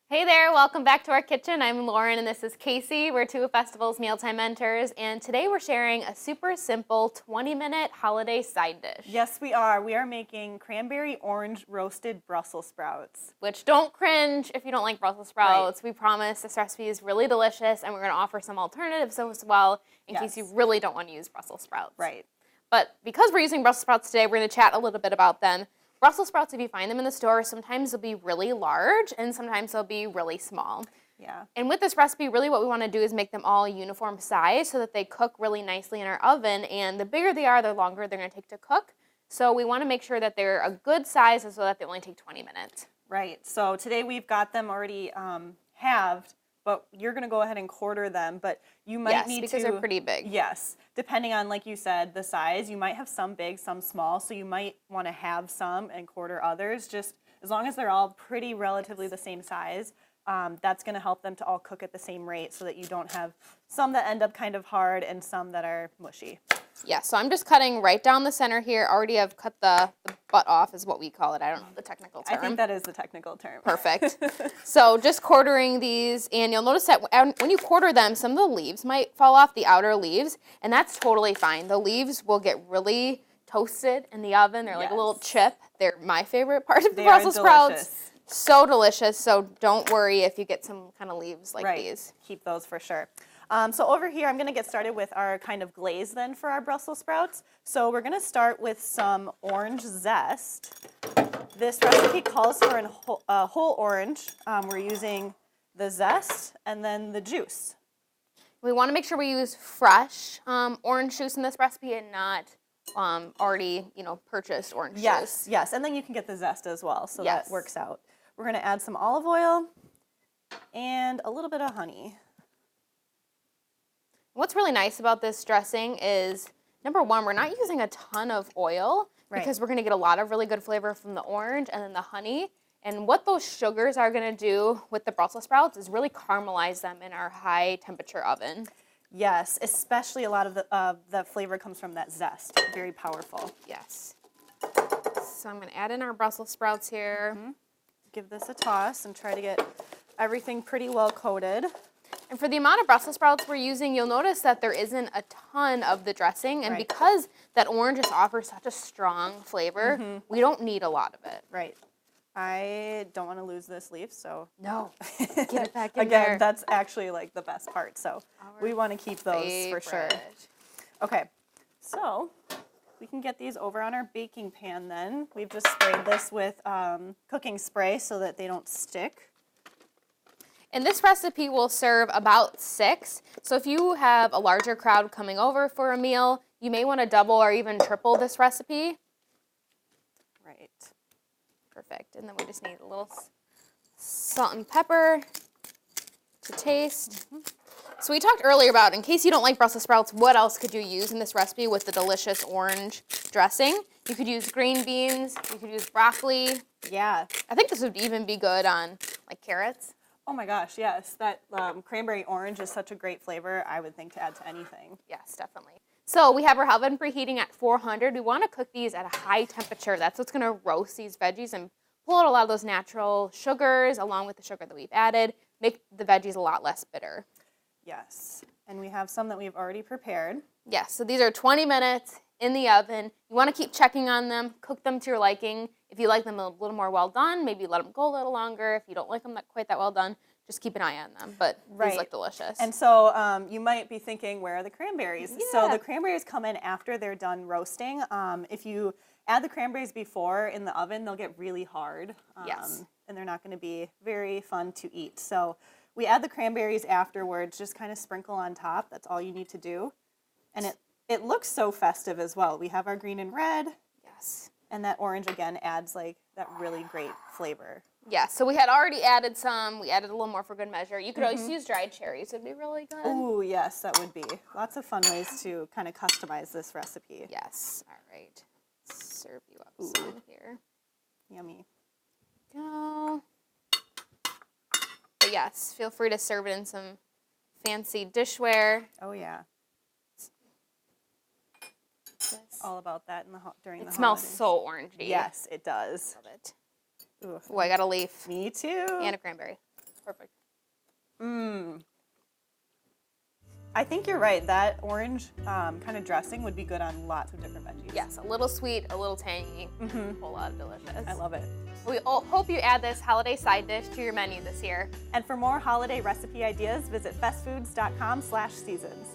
Hey there, welcome back to our kitchen. I'm Lauren and this is Casey. We're two of Festival's Mealtime Mentors, and today we're sharing a super simple 20-minute holiday side dish. Yes, we are. We are making cranberry orange roasted Brussels sprouts. Which, don't cringe if you don't like Brussels sprouts. Right. We promise this recipe is really delicious, and we're going to offer some alternatives as well in case you really don't want to use Brussels sprouts. Right. But because we're using Brussels sprouts today, we're going to chat a little bit about them. Brussels sprouts, if you find them in the store, sometimes they'll be really large and sometimes they'll be really small. Yeah. And with this recipe, really what we want to do is make them all uniform size so that they cook really nicely in our oven. And the bigger they are, the longer they're going to take to cook. So we want to make sure that they're a good size so that they only take 20 minutes. Right. So today we've got them already halved, but you're going to go ahead and quarter them. But you might need to... Yes, because they're pretty big. Yes. Depending on, like you said, the size, you might have some big, some small. So you might want to have some and quarter others. Just as long as they're all pretty relatively the same size, that's going to help them to all cook at the same rate so that you don't have some that end up kind of hard and some that are mushy. Yeah, so I'm just cutting right down the center here. Already have cut the butt off is what we call it. I don't know the technical term. I think that is the technical term. Perfect. So just quartering these, and you'll notice that when you quarter them, some of the leaves might fall off, the outer leaves, and that's totally fine. The leaves will get really toasted in the oven. They're like a little chip. They're my favorite part of the Brussels sprouts. So delicious, so don't worry if you get some kind of leaves like these. Keep those for sure. So over here, I'm going to get started with our kind of glaze then for our Brussels sprouts. So we're going to start with some orange zest. This recipe calls for a whole orange. We're using the zest and then the juice. We want to make sure we use fresh orange juice in this recipe and not already, purchased orange juice. Yes, and then you can get the zest as well, so that works out. We're going to add some olive oil and a little bit of honey. What's really nice about this dressing is, number one, we're not using a ton of oil because we're going to get a lot of really good flavor from the orange and then the honey. And what those sugars are going to do with the Brussels sprouts is really caramelize them in our high temperature oven. Yes, especially a lot of the flavor comes from that zest. Very powerful. Yes. So I'm going to add in our Brussels sprouts here. Give this a toss and try to get everything pretty well coated. And for the amount of Brussels sprouts we're using, you'll notice that there isn't a ton of the dressing. And because that orange just offers such a strong flavor, we don't need a lot of it. Right. I don't want to lose this leaf, so... No. Get it back in Again, there. that's actually like the best part, so we want to keep those for sure. Okay, so we can get these over on our baking pan then. We've just sprayed this with cooking spray so that they don't stick. And this recipe will serve about 6. So if you have a larger crowd coming over for a meal, you may want to double or even triple this recipe. Right. Perfect. And then we just need a little salt and pepper to taste. So we talked earlier about, in case you don't like Brussels sprouts, what else could you use in this recipe with the delicious orange dressing? You could use green beans. You could use broccoli. Yeah. I think this would even be good on like carrots. Oh my gosh, yes. That cranberry orange is such a great flavor, I would think, to add to anything. Yes, definitely. So we have our oven preheating at 400. We want to cook these at a high temperature. That's what's going to roast these veggies and pull out a lot of those natural sugars along with the sugar that we've added, make the veggies a lot less bitter. Yes, and we have some that we've already prepared. Yes, so these are 20 minutes in the oven. You want to keep checking on them, cook them to your liking. If you like them a little more well done, maybe let them go a little longer. If you don't like them not quite that well done, just keep an eye on them. But these look delicious. And so you might be thinking, where are the cranberries? Yeah. So the cranberries come in after they're done roasting. If you add the cranberries before in the oven, they'll get really hard. And they're not going to be very fun to eat. So we add the cranberries afterwards, just kind of sprinkle on top. That's all you need to do. And it looks so festive as well. We have our green and red. Yes. And that orange, again, adds like that really great flavor. Yeah, so we had already added some. We added a little more for good measure. You could always use dried cherries. It would be really good. Ooh, yes, that would be. Lots of fun ways to kind of customize this recipe. Yes. All right. Serve you up some here. Yummy. Go. But yes, feel free to serve it in some fancy dishware. Oh, yeah. All about that in during the holidays. It smells so orangey. Yes, it does. Love it. Ooh. Oh, I got a leaf. Me too. And a cranberry. Perfect. I think you're right. That orange kind of dressing would be good on lots of different veggies. Yes, a little sweet, a little tangy, a whole lot of delicious. I love it. We hope you add this holiday side dish to your menu this year. And for more holiday recipe ideas, visit festfoods.com/seasons.